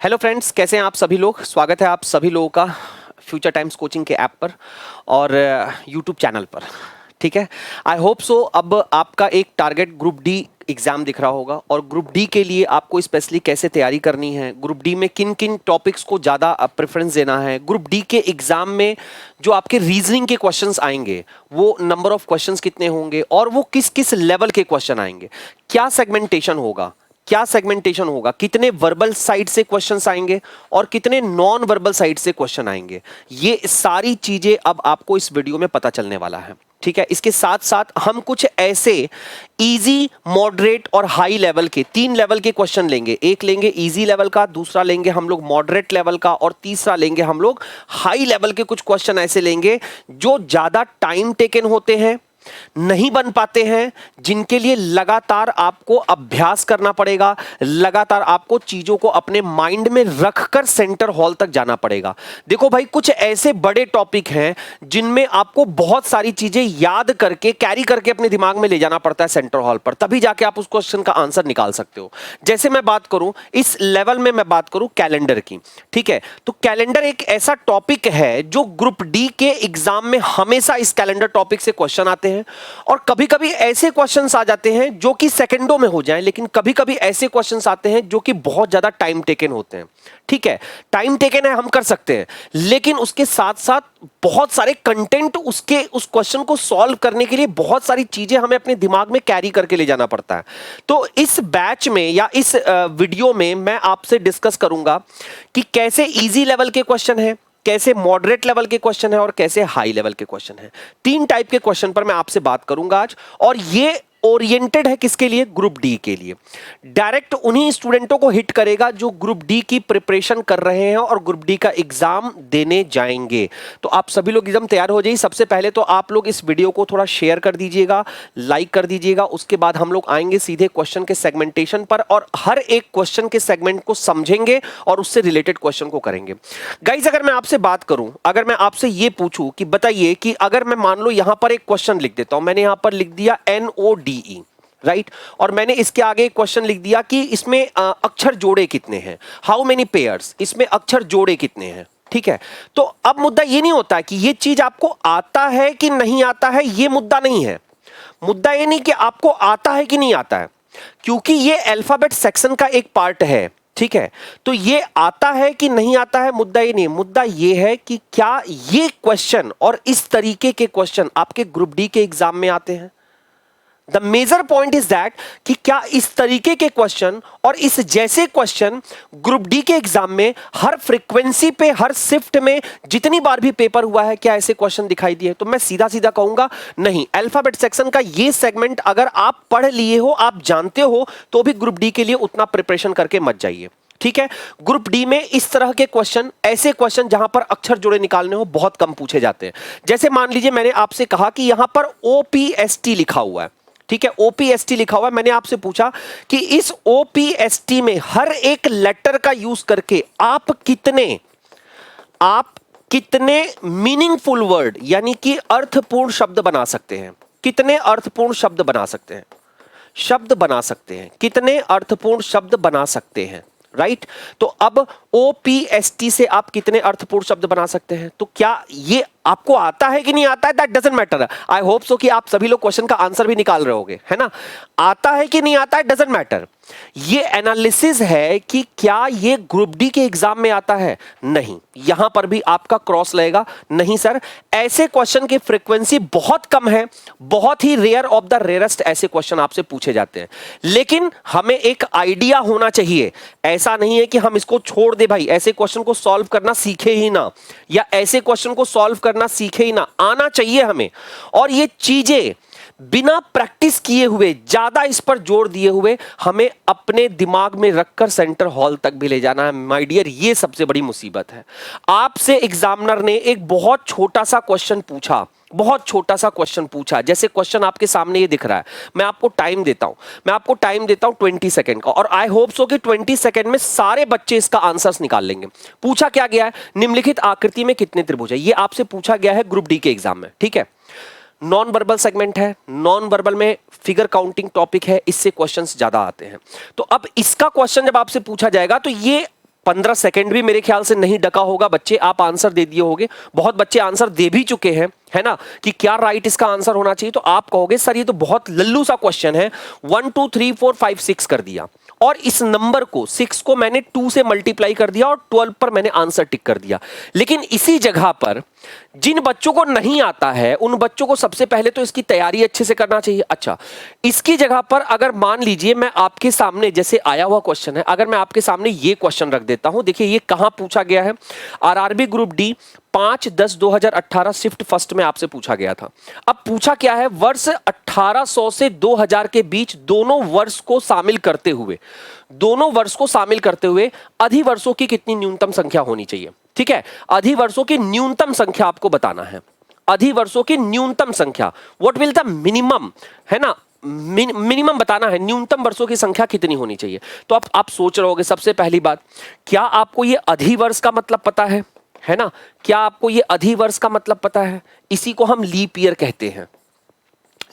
Hello friends, कैसे हैं आप सभी लोग। स्वागत है आप सभी लोगों का फ्यूचर टाइम्स कोचिंग के ऐप पर और यूट्यूब चैनल पर। ठीक है, आई होप सो। अब आपका एक टारगेट ग्रुप डी एग्जाम दिख रहा होगा और ग्रुप डी के लिए आपको स्पेशली कैसे तैयारी करनी है, ग्रुप डी में किन किन टॉपिक्स को ज़्यादा प्रेफरेंस देना है, ग्रुप डी के एग्जाम में जो आपके रीजनिंग के क्वेश्चंस आएंगे वो नंबर ऑफ क्वेश्चंस कितने होंगे और वो किस किस लेवल के क्वेश्चन आएंगे, क्या सेगमेंटेशन होगा, कितने वर्बल साइड से क्वेश्चंस आएंगे और कितने नॉन वर्बल साइड से क्वेश्चन आएंगे, ये सारी चीजें अब आपको इस वीडियो में पता चलने वाला है। ठीक है, इसके साथ साथ हम कुछ ऐसे इजी, मॉडरेट और हाई लेवल के 3 लेवल के क्वेश्चन लेंगे। एक लेंगे इजी लेवल का, दूसरा लेंगे हम लोग मॉडरेट लेवल का और तीसरा लेंगे हम लोग हाई लेवल के। कुछ क्वेश्चन ऐसे लेंगे जो ज्यादा टाइम टेकन होते हैं, नहीं बन पाते हैं, जिनके लिए लगातार आपको अभ्यास करना पड़ेगा, लगातार आपको चीजों को अपने माइंड में रखकर सेंटर हॉल तक जाना पड़ेगा। देखो भाई, कुछ ऐसे बड़े टॉपिक हैं जिनमें आपको बहुत सारी चीजें याद करके कैरी करके अपने दिमाग में ले जाना पड़ता है सेंटर हॉल पर, तभी जाके आप उस क्वेश्चन का आंसर निकाल सकते हो। जैसे मैं बात करूं इस लेवल में, मैं बात करूं कैलेंडर की। ठीक है, तो कैलेंडर एक ऐसा टॉपिक है जो ग्रुप डी के एग्जाम में हमेशा इस कैलेंडर टॉपिक से क्वेश्चन आते हैं और कभी-कभी ऐसे क्वेश्चंस आ जाते हैं जो कि सेकंडों में हो जाएं, लेकिन कभी-कभी ऐसे क्वेश्चंस आते हैं जो कि बहुत ज्यादा टाइम टेकन होते हैं। ठीक है, टाइम टेकन है, हम कर सकते हैं, लेकिन उसके साथ-साथ बहुत सारे कंटेंट उस क्वेश्चन को सॉल्व करने के लिए बहुत सारी चीजें हमें अपने दिमाग में कैरी करके ले जाना पड़ता है। तो इस बैच में या इस वीडियो में मैं आपसे डिस्कस करूंगा कि कैसे इजी लेवल के क्वेश्चन है, कैसे मॉडरेट लेवल के क्वेश्चन है और कैसे हाई लेवल के क्वेश्चन है। 3 टाइप के क्वेश्चन पर मैं आपसे बात करूंगा आज, और ये ओरिएंटेड है किसके लिए? ग्रुप डी के लिए। डायरेक्ट उन्हीं स्टूडेंटों को हिट करेगा जो ग्रुप डी की प्रिपरेशन कर रहे हैं और ग्रुप डी का एग्जाम देने जाएंगे। तो आप सभी लोग एकदम तैयार हो जाइए। सबसे पहले तो आप लोग इस वीडियो को थोड़ा शेयर कर दीजिएगा, लाइक कर दीजिएगा। उसके बाद हम लोग आएंगे सीधे क्वेश्चन के सेगमेंटेशन पर और हर एक क्वेश्चन के सेगमेंट को समझेंगे और उससे रिलेटेड क्वेश्चन को करेंगे। गाइज, अगर मैं आपसे बात करूं, अगर मैं आपसे ये पूछूं कि बताइए कि अगर मैं मान लो यहां पर एक क्वेश्चन लिख देता हूं, मैंने यहां पर लिख दिया NODE, राइट, और मैंने इसके आगे एक क्वेश्चन लिख दिया कि इसमें अक्षर जोड़े कितने हैं, हाउ मेनी पेयर्स, इसमें अक्षर जोड़े कितने हैं। ठीक है, तो अब मुद्दा ये नहीं होता कि ये चीज आपको आता है कि नहीं आता है, ये मुद्दा नहीं है। मुद्दा ये नहीं कि आपको आता है कि नहीं आता है, क्योंकि ये अल्फाबेट सेक्शन का एक पार्ट है। ठीक है, तो ये आता है कि नहीं आता है, मुद्दा ये नहीं। मुद्दा ये है कि क्या ये क्वेश्चन और इस तरीके के क्वेश्चन आपके ग्रुप डी के एग्जाम में आते हैं। The major point is that कि क्या इस तरीके के क्वेश्चन और इस जैसे क्वेश्चन ग्रुप डी के एग्जाम में हर फ्रीक्वेंसी पे, हर शिफ्ट में जितनी बार भी पेपर हुआ है, क्या ऐसे क्वेश्चन दिखाई दिए? तो मैं सीधा सीधा कहूंगा नहीं। अल्फाबेट सेक्शन का ये सेगमेंट अगर आप पढ़ लिए हो, आप जानते हो, तो भी ग्रुप डी के लिए उतना प्रिपरेशन करके मत जाइए। ठीक है, ग्रुप डी में इस तरह के क्वेश्चन, ऐसे क्वेश्चन जहां पर अक्षर जोड़े निकालने हो, बहुत कम पूछे जाते हैं। जैसे मान लीजिए मैंने आपसे कहा कि यहां पर OPST लिखा हुआ है। ठीक है, OPST लिखा हुआ है। मैंने आपसे पूछा कि इस OPST में हर एक लेटर का यूज करके आप कितने मीनिंगफुल वर्ड, यानी कि अर्थपूर्ण शब्द बना सकते हैं। कितने अर्थपूर्ण शब्द बना सकते हैं, कितने अर्थपूर्ण शब्द बना सकते हैं, राइट। तो अब OPST से आप कितने अर्थपूर्ण शब्द बना सकते हैं? तो क्या ये आपको आता है कि नहीं आता है, that doesn't matter. I hope so कि आप सभी लोग क्वेश्चन का आंसर भी निकाल रहे होंगे, है ना। आता है कि नहीं आता है, डजंट मैटर। ये एनालिसिस है कि क्या ये ग्रुप डी के एग्जाम में आता है। नहीं, यहां पर भी आपका क्रॉस लगेगा, नहीं सर, ऐसे क्वेश्चन की फ्रीक्वेंसी बहुत कम है, बहुत ही रेयर ऑफ द रेयरेस्ट ऐसे क्वेश्चन आपसे पूछे जाते हैं। लेकिन हमें एक आइडिया होना चाहिए। ऐसा नहीं है कि हम इसको छोड़ दे भाई, ऐसे क्वेश्चन को सॉल्व करना सीखे ही ना, या ऐसे क्वेश्चन को सॉल्व करना सीखे ही ना, आना चाहिए हमें। और ये चीजें बिना प्रैक्टिस किए हुए, ज्यादा इस पर जोर दिए हुए, हमें अपने दिमाग में रखकर सेंटर हॉल तक भी ले जाना है। माय डियर, ये सबसे बड़ी मुसीबत है। आपसे एग्जामिनर ने एक बहुत छोटा सा क्वेश्चन पूछा, जैसे क्वेश्चन आपके सामने ये दिख रहा है। मैं आपको टाइम देता हूं 20 सेकंड का, और आई होप सो कि 20 सेकंड में सारे बच्चे इसका आंसर्स निकाल लेंगे। पूछा क्या गया है? निम्नलिखित आकृति में कितने त्रिभुज है। ये आपसे पूछा गया है ग्रुप डी के एग्जाम में। ठीक है, नॉन वर्बल सेगमेंट है, नॉन वर्बल में फिगर काउंटिंग टॉपिक है, इससे क्वेश्चंस ज्यादा आते हैं। तो अब इसका क्वेश्चन जब आपसे पूछा जाएगा तो ये 15 सेकंड भी मेरे ख्याल से नहीं डका होगा बच्चे, आप आंसर दे दिए होगे। बहुत बच्चे आंसर दे भी चुके हैं, है ना, कि क्या राइट इसका आंसर होना चाहिए। तो आप कहोगे सर ये तो बहुत लल्लू सा क्वेश्चन है, 1 2 3 4 5 6 कर दिया, और इस नंबर को 6 को मैंने 2 से मल्टीप्लाई कर दिया और 12 पर मैंने आंसर टिक कर दिया। लेकिन इसी जगह पर जिन बच्चों को नहीं आता है उन बच्चों को सबसे पहले तो इसकी तैयारी अच्छे से करना चाहिए। अच्छा, इसकी जगह पर अगर मान लीजिए मैं आपके सामने, जैसे आया हुआ क्वेश्चन है, अगर मैं आपके सामने ये क्वेश्चन रख देता हूं, देखिए ये कहां पूछा गया है, RRB group D 5/10/2018 shift first में आपसे पूछा गया था। अब पूछा क्या है, वर्ष 1800 से 2000 के बीच दोनों वर्ष को शामिल करते हुए अधिवर्षों की कितनी न्यूनतम संख्या होनी चाहिए। ठीक है, अधिवर्षों की न्यूनतम संख्या आपको बताना है, अधिवर्षों की न्यूनतम संख्या, व्हाट विल द मिनिमम, है ना, मिनिमम बताना है, न्यूनतम वर्षों की संख्या कितनी होनी चाहिए। तो आप सोच रहे होगे सबसे पहली बात, क्या आपको ये अधिवर्ष का मतलब पता है ना, क्या आपको ये अधिवर्ष का मतलब पता है? इसी को हम लीप ईयर कहते हैं,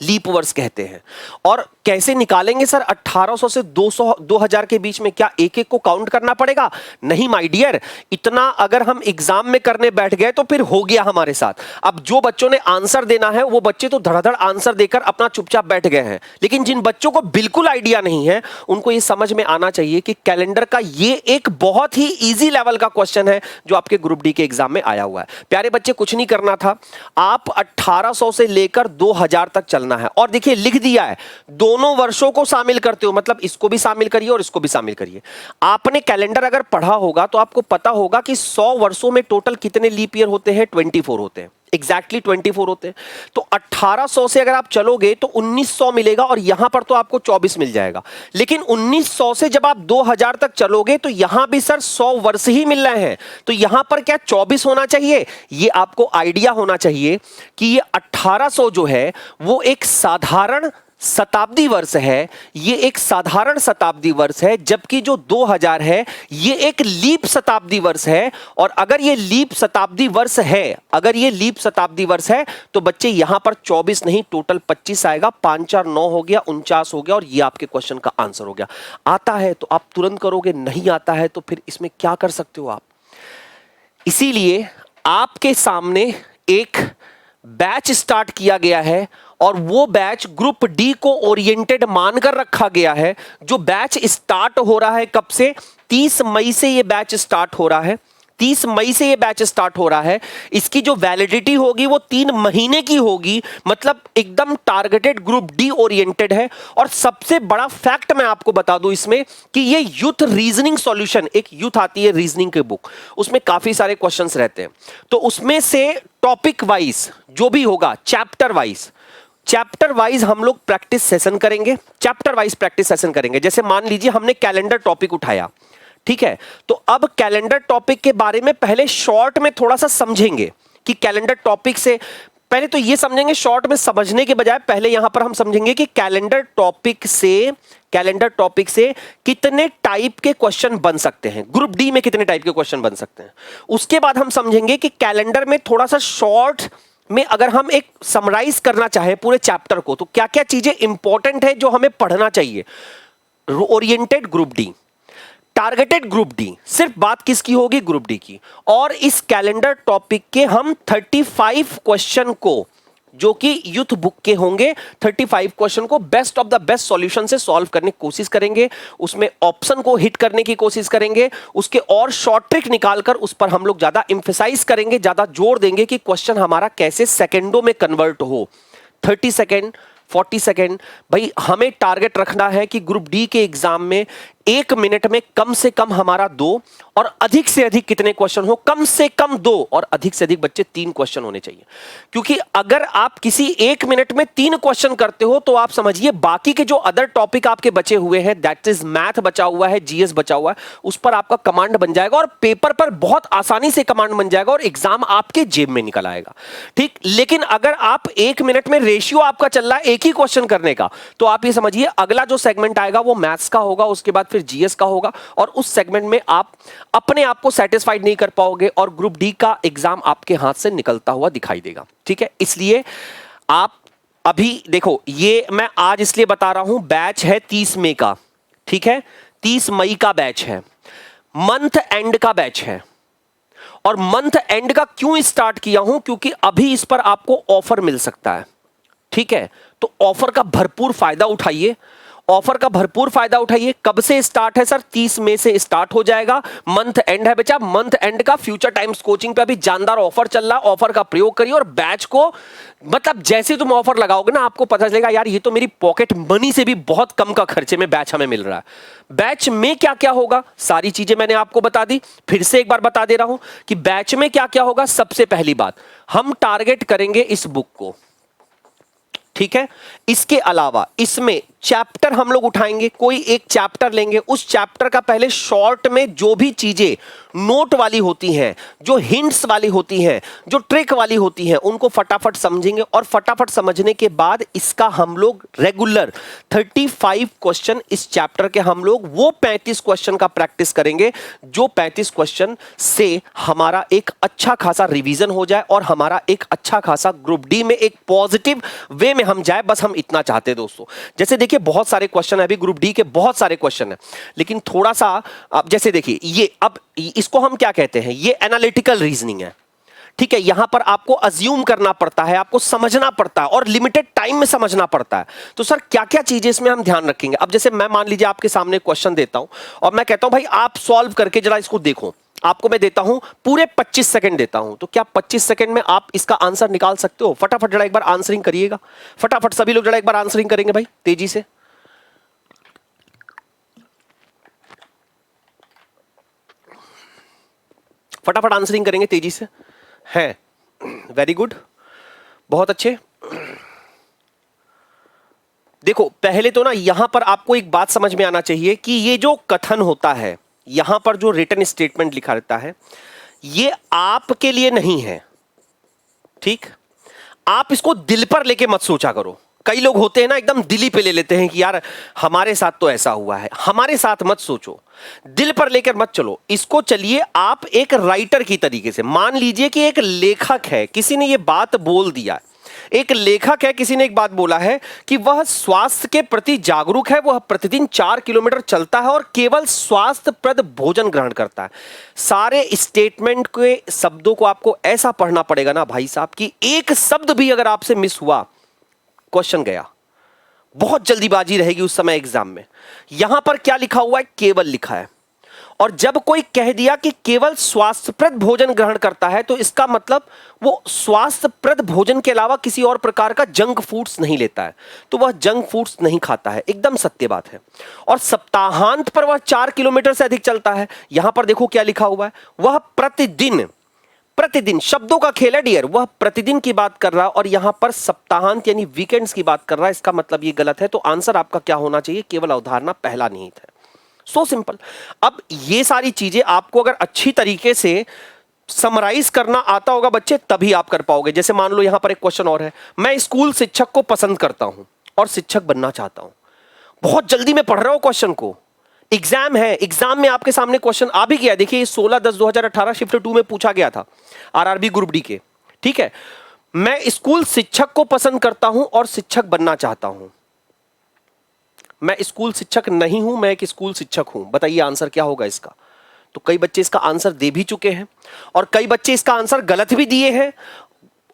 लीप वर्ष कहते हैं। और कैसे निकालेंगे सर 1800 से 2000 के बीच में, क्या एक एक को काउंट करना पड़ेगा? नहीं माय डियर, इतना अगर हम एग्जाम में करने बैठ गए तो फिर हो गया हमारे साथ। अब जो बच्चों ने आंसर देना है वो बच्चे तो धड़ाधड़ आंसर देकर अपना चुपचाप बैठ गए हैं, लेकिन जिन बच्चों को बिल्कुल आइडिया नहीं है उनको ये समझ में आना चाहिए कि कैलेंडर का ये एक बहुत ही ईजी लेवल का क्वेश्चन है जो आपके ग्रुप डी के एग्जाम में आया हुआ है। प्यारे बच्चे, कुछ नहीं करना था, आप 1800 से लेकर 2000 तक चलना है। और देखिए लिख दिया है, दोनों वर्षों को शामिल करते हो, मतलब इसको भी शामिल करिए और इसको भी शामिल करिए। आपने कैलेंडर अगर पढ़ा होगा तो आपको पता होगा कि 100 वर्षों में टोटल कितने लीप ईयर होते हैं, 24 होते हैं, एग्जैक्टली 24 होते हैं। तो 1800 से अगर आप चलोगे तो 1900 मिलेगा और यहां पर तो आपको 24 मिल जाएगा। लेकिन 1900 से जब आप 2000 तक चलोगे तो यहां भी सर 100 वर्ष ही मिल रहे हैं, तो यहां पर क्या 24 होना चाहिए? ये आपको आइडिया होना चाहिए कि ये 1800 जो है वो एक साधारण शताब्दी वर्ष है, ये एक साधारण शताब्दी वर्ष है, जबकि जो 2000 है ये एक लीप शताब्दी वर्ष है। और अगर ये लीप शताब्दी वर्ष है, अगर ये लीप शताब्दी वर्ष है तो बच्चे यहां पर 24 नहीं टोटल 25 आएगा, 5 4 9 हो गया, 49 हो गया, और ये आपके क्वेश्चन का आंसर हो गया। आता है तो आप तुरंत करोगे, नहीं आता है तो फिर इसमें क्या कर सकते हो आप। इसीलिए आपके सामने एक बैच स्टार्ट किया गया है और वो बैच ग्रुप डी को ओरिएंटेड मानकर रखा गया है। जो बैच स्टार्ट हो रहा है कब से? 30 मई से ये बैच स्टार्ट हो रहा है, 30 मई से ये बैच स्टार्ट हो रहा है। इसकी जो वैलिडिटी होगी वो 3 महीने की होगी, मतलब एकदम टारगेटेड ग्रुप डी ओरिएंटेड है। और सबसे बड़ा फैक्ट मैं आपको बता दूं इसमें कि ये यूथ रीजनिंग सॉल्यूशन, एक यूथ आती है रीजनिंग की बुक, उसमें काफी सारे क्वेश्चंस रहते हैं, तो उसमें से टॉपिक वाइज जो भी होगा, चैप्टर वाइज हम लोग प्रैक्टिस सेशन करेंगे, चैप्टर वाइज प्रैक्टिस सेशन करेंगे। जैसे मान लीजिए हमने कैलेंडर टॉपिक उठाया, ठीक है, तो अब कैलेंडर टॉपिक के बारे में पहले शॉर्ट में थोड़ा सा समझेंगे कि कैलेंडर टॉपिक से पहले तो ये समझेंगे, शॉर्ट में समझने के बजाय पहले यहां पर हम समझेंगे कि कैलेंडर टॉपिक से कितने टाइप के क्वेश्चन बन सकते हैं, ग्रुप डी में कितने टाइप के क्वेश्चन बन सकते हैं। उसके बाद हम समझेंगे कि कैलेंडर में थोड़ा सा शॉर्ट में अगर हम एक समराइज करना चाहे पूरे चैप्टर को तो क्या क्या चीजें इंपॉर्टेंट है जो हमें पढ़ना चाहिए। Oriented group D, targeted group D, सिर्फ बात किसकी होगी? ग्रुप डी की। और इस कैलेंडर टॉपिक के हम 35 क्वेश्चन को, जो कि यूथ बुक के होंगे, 35 क्वेश्चन को best of the best solution से सॉल्व करने की कोशिश करेंगे, उसमें ऑप्शन को हिट करने की कोशिश करेंगे, उसके और शॉर्ट ट्रिक निकालकर उस पर हम लोग ज्यादा एम्फेसाइज करेंगे, ज्यादा जोर देंगे कि क्वेश्चन हमारा कैसे सेकंडों में कन्वर्ट हो, 30 सेकंड 40 सेकंड। भाई हमें टारगेट रखना है कि ग्रुप डी के एग्जाम में 1 मिनट में कम से कम हमारा 2 और अधिक से अधिक कितने क्वेश्चन हो? कम से कम 2 और अधिक से अधिक बच्चे 3 क्वेश्चन होने चाहिए। क्योंकि अगर आप किसी 1 मिनट में 3 क्वेश्चन करते हो तो आप समझिए बाकी के जो अदर टॉपिक आपके बचे हुए हैं, दैट इज मैथ बचा हुआ है, जीएस बचा हुआ है, उस पर आपका कमांड बन जाएगा और पेपर पर बहुत आसानी से कमांड बन जाएगा और एग्जाम आपके जेब में निकल आएगा। ठीक, लेकिन अगर आप 1 मिनट में रेशियो आपका चल रहा है एक ही क्वेश्चन करने का, तो आप ये समझिए अगला जो सेगमेंट आएगा वो मैथ्स का होगा, उसके बाद फिर जीएस का होगा, और उस सेगमेंट में आप अपने आप को सेटिस्फाइड नहीं कर पाओगे और ग्रुप डी का एग्जाम आपके हाथ से निकलता हुआ दिखाई देगा। ठीक है, इसलिए आप अभी देखो, ये मैं आज इसलिए बता रहा हूं, बैच है 30 मई का, ठीक है, 30 मई का बैच है। मंथ एंड का बैच है। और मंथ एंड का क्यों स्टार्ट किया हूं, क्योंकि अभी इस पर आपको ऑफर मिल सकता है। ठीक है, तो ऑफर का भरपूर फायदा उठाइए, ऑफर का भरपूर फायदा उठाइए। कब से स्टार्ट है सर? 30 मई से स्टार्ट हो जाएगा। मंथ एंड है बच्चा, मंथ एंड का फ्यूचर टाइम्स कोचिंग पे अभी जानदार ऑफर चल रहा है। ऑफर का प्रयोग करिए और बैच को, मतलब जैसे तुम ऑफर लगाओगे ना, आपको पता चलेगा यार ये तो मेरी पॉकेट मनी से भी बहुत कम का खर्चे में बैच हमें मिल रहा है। बैच में क्या क्या होगा, सारी चीजें मैंने आपको बता दी, फिर से एक बार बता दे रहा हूं कि बैच में क्या क्या होगा। सबसे पहली बात, हम टारगेट करेंगे इस बुक को। ठीक है, इसके अलावा इसमें चैप्टर हम लोग उठाएंगे, कोई एक चैप्टर लेंगे, उस चैप्टर का पहले शॉर्ट में जो भी चीजें नोट वाली होती हैं, जो हिंट्स वाली होती हैं, जो ट्रिक वाली होती हैं, उनको फटाफट समझेंगे। और फटाफट समझने के बाद इसका हम लोग रेगुलर 35 क्वेश्चन इस चैप्टर के हम लोग वो 35 क्वेश्चन का प्रैक्टिस करेंगे, जो 35 क्वेश्चन से हमारा एक अच्छा खासा रिवीजन हो जाए और हमारा एक अच्छा खासा ग्रुप डी में एक पॉजिटिव वे में हम जाए। बस हम इतना चाहते हैं दोस्तों। जैसे देखिए बहुत सारे क्वेश्चन है, अभी ग्रुप डी के बहुत सारे क्वेश्चन है, लेकिन थोड़ा सा अब जैसे देखिए ये, अब इसको हम क्या कहते हैं, ये एनालिटिकल रीजनिंग है। ठीक है, यहां पर आपको अज्यूम करना पड़ता है, आपको समझना पड़ता है और लिमिटेड टाइम में समझना पड़ता है। तो सर क्या क्या चीजें इसमें हम ध्यान रखेंगे? अब जैसे मैं मान लीजिए आपके सामने क्वेश्चन देता हूं और मैं कहता हूं भाई आप सॉल्व करके जरा इसको देखो। आपको मैं देता हूं पूरे 25 सेकंड देता हूं, तो क्या 25 सेकंड में आप इसका आंसर निकाल सकते हो? फटाफट जरा एक बार आंसरिंग करिएगा, फटाफट सभी लोग जरा एक बार आंसरिंग करेंगे भाई तेजी से। फटाफट आंसरिंग करेंगे तेजी से, है वेरी गुड, बहुत अच्छे। देखो पहले तो ना यहां पर आपको एक बात समझ में आना चाहिए कि ये जो कथन होता है, यहां पर जो रिटन स्टेटमेंट लिखा रहता है, ये आपके लिए नहीं है। ठीक, आप इसको दिल पर लेके मत सोचा करो। कई लोग होते हैं ना एकदम दिली पे ले लेते हैं कि यार हमारे साथ तो ऐसा हुआ है, हमारे साथ मत सोचो, दिल पर लेकर मत चलो इसको। चलिए आप एक राइटर की तरीके से मान लीजिए कि एक लेखक है, किसी ने ये बात बोल दिया, एक लेखक है, किसी ने एक बात बोला है कि वह स्वास्थ्य के प्रति जागरूक है, वह प्रतिदिन 4 किलोमीटर चलता है और केवल स्वास्थ्यप्रद भोजन ग्रहण करता है। सारे स्टेटमेंट के शब्दों को आपको ऐसा पढ़ना पड़ेगा ना भाई साहब कि एक शब्द भी अगर आपसे मिस हुआ, क्वेश्चन गया। बहुत जल्दीबाजी रहेगी उस समय एग्जाम में। यहां पर क्या लिखा हुआ है? केवल लिखा है। और जब कोई कह दिया कि केवल स्वास्थ्यप्रद भोजन ग्रहण करता है, तो इसका मतलब वो स्वास्थ्यप्रद भोजन के अलावा किसी और प्रकार का जंक फूड्स नहीं लेता है, तो वह जंक फूड्स नहीं खाता है। एकदम सत्य बात है। और सप्ताहांत पर वह 4 किलोमीटर से अधिक चलता है। यहां पर देखो क्या लिखा हुआ है, वह प्रतिदिन, प्रतिदिन शब्दों का खेल है डियर, वह प्रतिदिन की बात कर रहा है और यहां पर सप्ताहांत यानी वीकेंड्स की बात कर रहा है। इसका मतलब ये गलत है। तो आंसर आपका क्या होना चाहिए? केवल अवधारणा पहला निहित है। So simple. अब ये सारी चीजें आपको अगर अच्छी तरीके से समराइज करना आता होगा बच्चे, तभी आप कर पाओगे। जैसे मान लो यहां पर एक क्वेश्चन और है, मैं स्कूल शिक्षक को पसंद करता हूं और शिक्षक बनना चाहता हूं। बहुत जल्दी में पढ़ रहा हूं क्वेश्चन को, एग्जाम है, एग्जाम में आपके सामने क्वेश्चन आ भी गया। देखिए 16/10/2018 शिफ्ट 2 में पूछा गया था आरआरबी ग्रुप डी के। ठीक है, मैं स्कूल शिक्षक को पसंद करता हूं और शिक्षक बनना चाहता हूं। मैं स्कूल शिक्षक नहीं हूं, मैं एक स्कूल शिक्षक हूं। बताइए आंसर क्या होगा इसका? तो कई बच्चे इसका आंसर दे भी चुके हैं और कई बच्चे इसका आंसर गलत भी दिए हैं,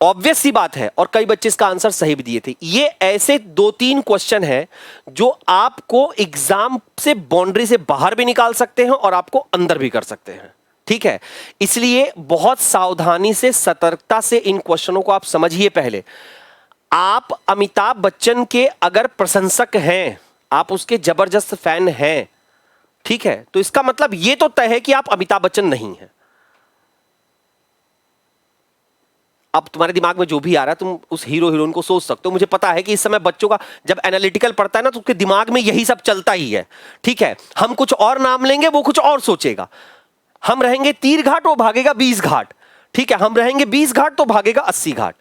ऑब्वियस सी बात है, और कई बच्चे इसका आंसर सही भी दिए थे। ये ऐसे 2-3 क्वेश्चन हैं जो आपको एग्जाम से बाउंड्री से बाहर भी निकाल सकते हैं और आपको अंदर भी कर सकते हैं। ठीक है, इसलिए बहुत सावधानी से, सतर्कता से इन क्वेश्चनों को आप समझिए। पहले आप अमिताभ बच्चन के अगर प्रशंसक हैं, आप उसके जबरदस्त फैन हैं, ठीक है, तो इसका मतलब यह तो तय है कि आप अमिताभ बच्चन नहीं हैं। अब तुम्हारे दिमाग में जो भी आ रहा है तुम उस हीरो हीरोइन को सोच सकते हो। मुझे पता है कि इस समय बच्चों का जब एनालिटिकल पढ़ता है ना, तो उसके दिमाग में यही सब चलता ही है। ठीक है, हम कुछ और नाम लेंगे, वो कुछ और सोचेगा। हम रहेंगे 30 घाट, वो भागेगा 20 घाट। ठीक है, हम रहेंगे 20 घाट, तो भागेगा 80 घाट।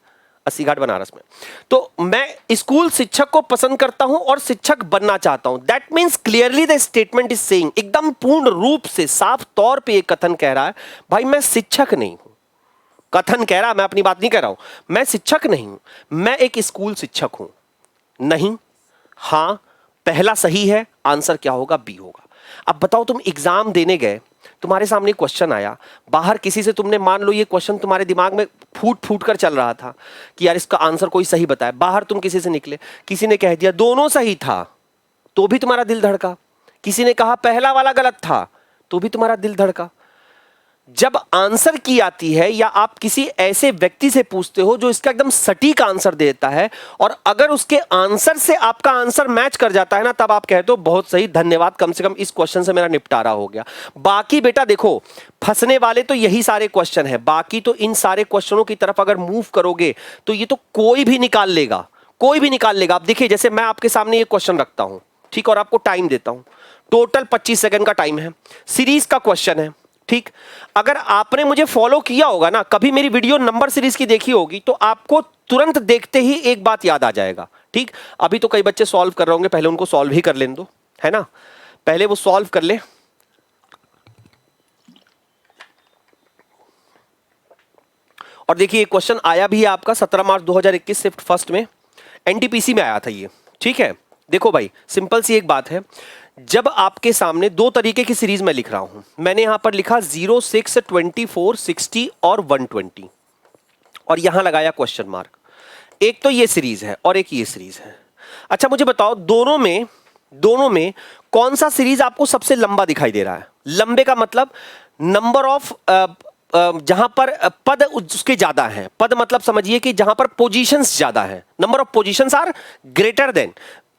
80 घाट बनारस में। तो मैं स्कूल शिक्षक को पसंद करता हूं और शिक्षक बनना चाहता हूं। That means clearly the statement is saying, एकदम पूर्ण रूप से साफ तौर पे एक कथन कह रहा है, भाई मैं शिक्षक नहीं हूं। कथन कह रहा है, मैं अपनी बात नहीं कह रहा हूं। मैं शिक्षक नहीं हूं, मैं एक स्कूल शिक्षक हूं। नहीं, हां, पहला सही है, आंसर क्या होगा? बी होगा। अब बताओ, तुम एग्जाम देने गए, तुम्हारे सामने क्वेश्चन आया, बाहर किसी से तुमने, मान लो ये क्वेश्चन तुम्हारे दिमाग में फूट फूट कर चल रहा था कि यार इसका आंसर कोई सही बताए, बाहर तुम किसी से निकले, किसी ने कह दिया दोनों सही था, तो भी तुम्हारा दिल धड़का। किसी ने कहा पहला वाला गलत था, तो भी तुम्हारा दिल धड़का। जब आंसर की आती है या आप किसी ऐसे व्यक्ति से पूछते हो जो इसका एकदम सटीक आंसर देता है, और अगर उसके आंसर से आपका आंसर मैच कर जाता है ना, तब आप कहते हो बहुत सही, धन्यवाद, कम से कम इस क्वेश्चन से मेरा निपटारा हो गया। बाकी बेटा देखो, फंसने वाले तो यही सारे क्वेश्चन है, बाकी तो इन सारे क्वेश्चनों की तरफ अगर मूव करोगे तो ये तो कोई भी निकाल लेगा, कोई भी निकाल लेगा। आप देखिए, जैसे मैं आपके सामने ये क्वेश्चन रखता हूं, ठीक, और आपको टाइम देता हूं, टोटल 25 सेकंड का टाइम है, सीरीज का क्वेश्चन है, ठीक। अगर आपने मुझे फॉलो किया होगा ना, कभी मेरी वीडियो नंबर सीरीज की देखी होगी, तो आपको तुरंत देखते ही एक बात याद आ जाएगा, ठीक। अभी तो कई बच्चे सॉल्व कर रहे होंगे, पहले उनको सॉल्व ही कर लेने दो, है ना, पहले वो सॉल्व कर ले। और देखिए क्वेश्चन आया भी है आपका 17 मार्च 2021 शिफ्ट फर्स्ट में, एनटीपीसी में आया था ये, ठीक है। देखो भाई, सिंपल सी एक बात है, जब आपके सामने दो तरीके की सीरीज में लिख रहा हूं, मैंने यहां पर लिखा 0, 6, 24, 60 और 120, और यहां लगाया क्वेश्चन मार्क। एक तो ये सीरीज है और एक ये सीरीज है। अच्छा मुझे बताओ, दोनों में कौन सा सीरीज आपको सबसे लंबा दिखाई दे रहा है? लंबे का मतलब नंबर ऑफ, जहां पर पद उसके ज्यादा हैं, पद मतलब समझिए कि जहां पर पोजीशंस ज्यादा हैं, number of positions are greater than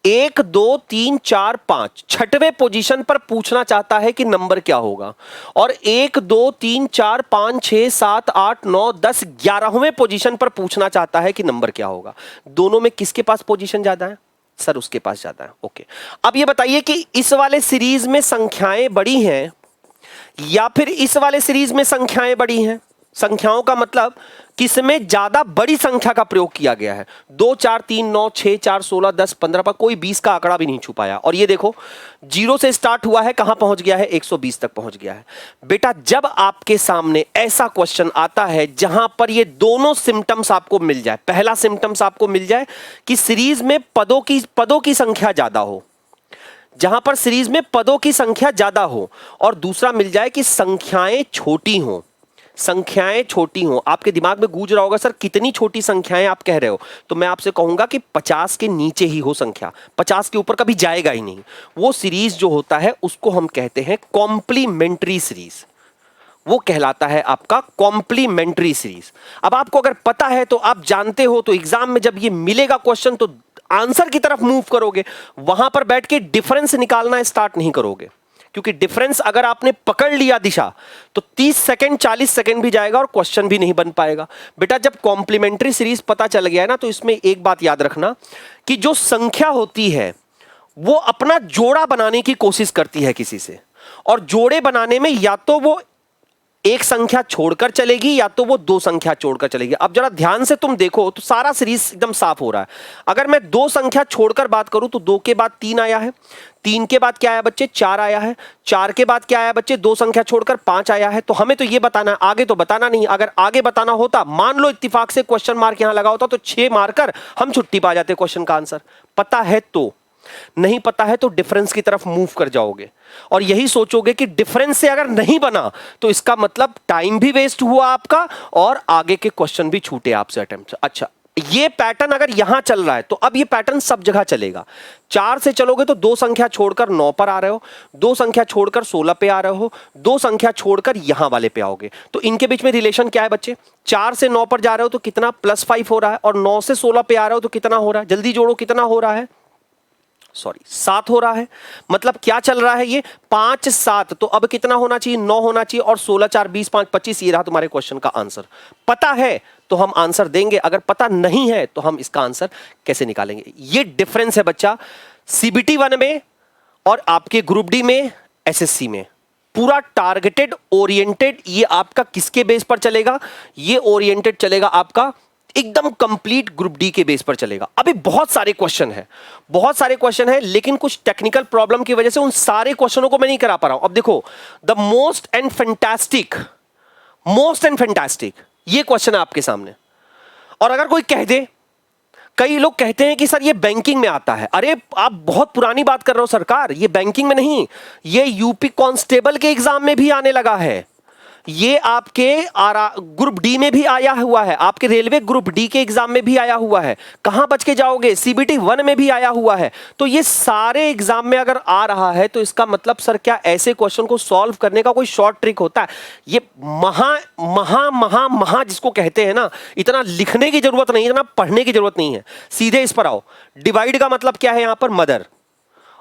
1, 2, 3, 4, 5, छठवें पोजीशन पर पूछना चाहता है कि नंबर क्या होगा, और 1, 2, 3, 4, 5, 6, 7, 8, 9, 10, 11वें पोजीशन पर पूछना चाहता है कि नंबर क्या होगा। दोनों में किसके पास पोजीशन ज्यादा है? सर उसके पास ज्यादा है। ओके, अब ये बताइए कि इस वाले सीरीज में संख्याएं बड़ी हैं या फिर इस वाले सीरीज में संख्याएं बड़ी हैं? संख्याओं का मतलब किसमें ज्यादा बड़ी संख्या का प्रयोग किया गया है? 2, 4, 3, 9, 6, 4, 16, 10, 15 पर कोई 20 का आंकड़ा भी नहीं छुपाया। और ये देखो, 0 से स्टार्ट हुआ है, कहां पहुंच गया है? 120 तक पहुंच गया है। बेटा जब आपके सामने ऐसा क्वेश्चन आता है जहां पर ये दोनों सिम्टम्स आपको मिल जाए, पहला सिम्टम्स आपको मिल जाए कि सीरीज में पदों की संख्या ज्यादा हो, जहां पर सीरीज में पदों की संख्या ज्यादा हो, और दूसरा मिल जाए कि संख्याएं छोटी हो, संख्याएं छोटी हो। आपके दिमाग में गूंज रहा होगा सर कितनी छोटी संख्याएं आप कह रहे हो, तो मैं आपसे कहूंगा कि 50 के नीचे ही हो संख्या, 50 के ऊपर कभी जाएगा ही नहीं। वो सीरीज जो होता है उसको हम कहते हैं कॉम्प्लीमेंट्री सीरीज, वो कहलाता है आपका कॉम्प्लीमेंट्री सीरीज। अब आपको अगर पता है तो आप जानते हो, तो एग्जाम में जब ये मिलेगा क्वेश्चन तो आंसर की तरफ मूव करोगे, वहां पर बैठ के डिफरेंस निकालना स्टार्ट नहीं करोगे, क्योंकि डिफरेंस अगर आपने पकड़ लिया दिशा तो 30 सेकंड 40 सेकंड भी जाएगा और क्वेश्चन भी नहीं बन पाएगा। बेटा जब कॉम्प्लीमेंट्री सीरीज पता चल गया है ना, तो इसमें एक बात याद रखना कि जो संख्या होती है वो अपना जोड़ा बनाने की कोशिश करती है किसी से, और जोड़े बनाने में या तो वो एक संख्या छोड़कर चलेगी या तो वो दो संख्या छोड़कर चलेगी। अब जरा ध्यान से तुम देखो तो सारा सीरीज एकदम साफ हो रहा है। अगर मैं दो संख्या छोड़कर बात करूं तो 2 के बाद 3 आया है, 3 के बाद क्या आया बच्चे? 4 आया है, 4 के बाद क्या आया बच्चे? 2 संख्या छोड़कर 5 आया है। तो हमें तो ये बताना है, आगे तो बताना नहीं। अगर आगे बताना होता, मान लो इत्तेफाक से क्वेश्चन मार्क यहां लगा होता तो 6 मारकर हम छुट्टी पा जाते क्वेश्चन का आंसर। पता है तो, नहीं पता है तो डिफरेंस की तरफ मूव कर जाओगे और यही सोचोगे कि डिफरेंस से अगर नहीं बना तो इसका मतलब टाइम भी वेस्ट हुआ आपका और आगे के क्वेश्चन भी छूटे आपसे अटेम्प्ट। अच्छा, ये पैटर्न अगर यहां चल रहा है तो अब ये पैटर्न सब जगह चलेगा। 4 से चलोगे तो 2 संख्या छोड़कर 9 पर आ रहे हो, 2 संख्या छोड़कर 16 पे आ रहे हो, 2 संख्या छोड़कर यहां वाले पे आओगे। तो इनके बीच में रिलेशन क्या है बच्चे? 4 से 9 पर जा रहे हो तो कितना? +5 हो रहा है, और 9 से 16 पे आ रहे हो तो कितना हो रहा है? जल्दी जोड़ो, कितना हो रहा है? 7 हो रहा है। मतलब क्या चल रहा है ये? 5 7, तो अब कितना होना चाहिए? 9 होना चाहिए, और 16 4 20 5 25, ये रहा तुम्हारे क्वेश्चन का आंसर। पता है तो हम आंसर देंगे, अगर पता नहीं है तो हम इसका आंसर कैसे निकालेंगे? ये डिफरेंस है बच्चा सीबीटी 1 में और आपके ग्रुप डी में, एसएससी में। पूरा टारगेटेड ओरिएंटेड ये आपका किसके बेस पर चलेगा? ये ओरिएंटेड चलेगा आपका एकदम कंप्लीट ग्रुप डी के बेस पर चलेगा। अभी बहुत सारे क्वेश्चन हैं, बहुत सारे क्वेश्चन हैं, लेकिन कुछ टेक्निकल प्रॉब्लम की वजह से उन सारे क्वेश्चनों को मैं नहीं करा पा रहा हूं। अब देखो, द मोस्ट एंड फैंटास्टिक ये क्वेश्चन है आपके सामने, और अगर कोई कह दे कई लोग कहते हैं कि सर ये बैंकिंग में आता है। अरे आप बहुत पुरानी बात कर रहे हो सरकार, ये बैंकिंग में नहीं, ये यूपी कांस्टेबल के एग्जाम में भी आने लगा है, ये आपके ग्रुप डी में भी आया हुआ है, आपके रेलवे ग्रुप डी के एग्जाम में भी आया हुआ है। कहां बच के जाओगे, सीबीटी 1 में भी आया हुआ है। तो ये सारे एग्जाम में अगर आ रहा है तो इसका मतलब सर क्या ऐसे क्वेश्चन को सॉल्व करने का कोई शॉर्ट ट्रिक होता है? ये महा महा महा महा जिसको कहते हैं ना, इतना लिखने की जरूरत नहीं, इतना पढ़ने की जरूरत नहीं है, सीधे इस पर आओ। डिवाइड का मतलब क्या है यहां पर? मदर।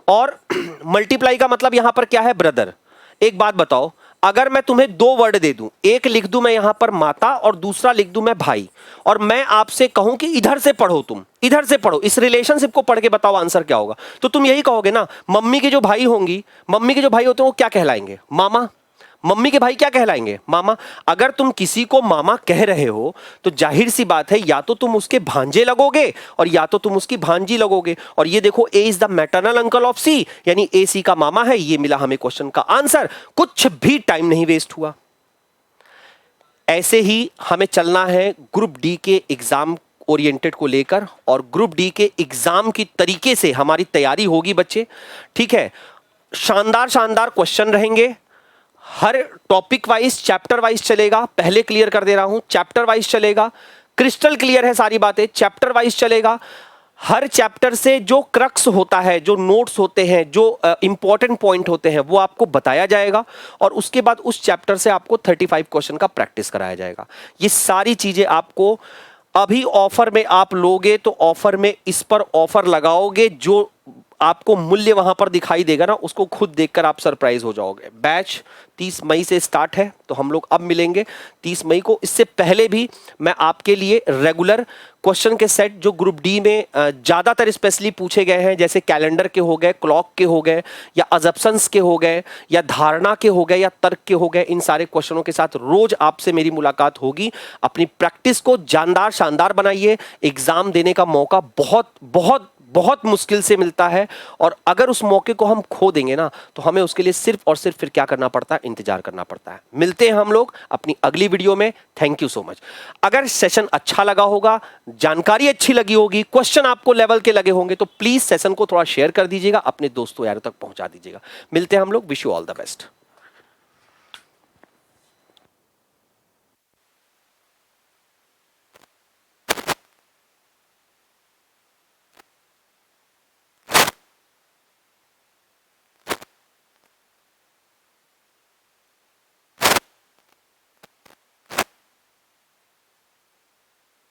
और मल्टीप्लाई का मतलब यहां पर क्या है? ब्रदर। एक बात बताओ, अगर मैं तुम्हें दो वर्ड दे दूं, एक लिख दूं मैं यहां पर माता और दूसरा लिख दूं मैं भाई, और मैं आपसे कहूं कि इधर से पढ़ो, तुम इधर से पढ़ो, इस रिलेशनशिप को पढ़ के बताओ आंसर क्या होगा, तो तुम यही कहोगे ना, मम्मी के जो भाई होंगी, मम्मी के जो भाई होते हैं वो क्या कहलाएंगे? मामा। मम्मी के भाई क्या कहलाएंगे? मामा। अगर तुम किसी को मामा कह रहे हो तो जाहिर सी बात है या तो तुम उसके भांजे लगोगे और या तो तुम उसकी भांजी लगोगे। और ये देखो, A is the maternal uncle of C, यानी ए सी का मामा है। ये मिला हमें क्वेश्चन का आंसर, कुछ भी टाइम नहीं वेस्ट हुआ। ऐसे ही हमें चलना है ग्रुप डी के एग्जाम ओरिएंटेड को लेकर, और ग्रुप डी के एग्जाम की तरीके से हमारी तैयारी होगी बच्चे, ठीक है। शानदार शानदार क्वेश्चन रहेंगे, हर टॉपिक वाइज चैप्टर वाइज चलेगा। पहले क्लियर कर दे रहा हूं, चैप्टर वाइज चलेगा, क्रिस्टल क्लियर है सारी बातें, चैप्टर वाइज चलेगा। हर चैप्टर से जो क्रक्स होता है, जो नोट्स होते हैं, जो इंपॉर्टेंट पॉइंट होते हैं, वो आपको बताया जाएगा, और उसके बाद उस चैप्टर से आपको 35 क्वेश्चन का प्रैक्टिस कराया जाएगा। ये सारी चीजें आपको अभी ऑफर में आप लोगे तो ऑफर में इस पर ऑफर लगाओगे, जो आपको मूल्य वहां पर दिखाई देगा ना, उसको खुद देखकर आप सरप्राइज हो जाओगे। बैच 30 मई से स्टार्ट है, तो हम लोग अब मिलेंगे 30 मई को। इससे पहले भी मैं आपके लिए रेगुलर क्वेश्चन के सेट जो ग्रुप डी में ज्यादातर स्पेशली पूछे गए हैं, जैसे कैलेंडर के हो गए, क्लॉक के हो गए, या अजप्शंस के हो गए, या धारणा के हो गए, या तर्क के हो गए, इन सारे क्वेश्चनों के साथ रोज आपसे मेरी मुलाकात होगी। अपनी प्रैक्टिस को जानदार शानदार बनाइए। एग्जाम देने का मौका बहुत बहुत बहुत मुश्किल से मिलता है, और अगर उस मौके को हम खो देंगे ना, तो हमें उसके लिए सिर्फ और सिर्फ फिर क्या करना पड़ता है? इंतजार करना पड़ता है। मिलते हैं हम लोग अपनी अगली वीडियो में। Thank you so much. अगर सेशन अच्छा लगा होगा, जानकारी अच्छी लगी होगी, क्वेश्चन आपको लेवल के लगे होंगे, तो प्लीज सेशन को थोड़ा शेयर कर दीजिएगा, अपने दोस्तों यारों तक पहुंचा दीजिएगा। मिलते हैं हम लोग। Wish you all the best.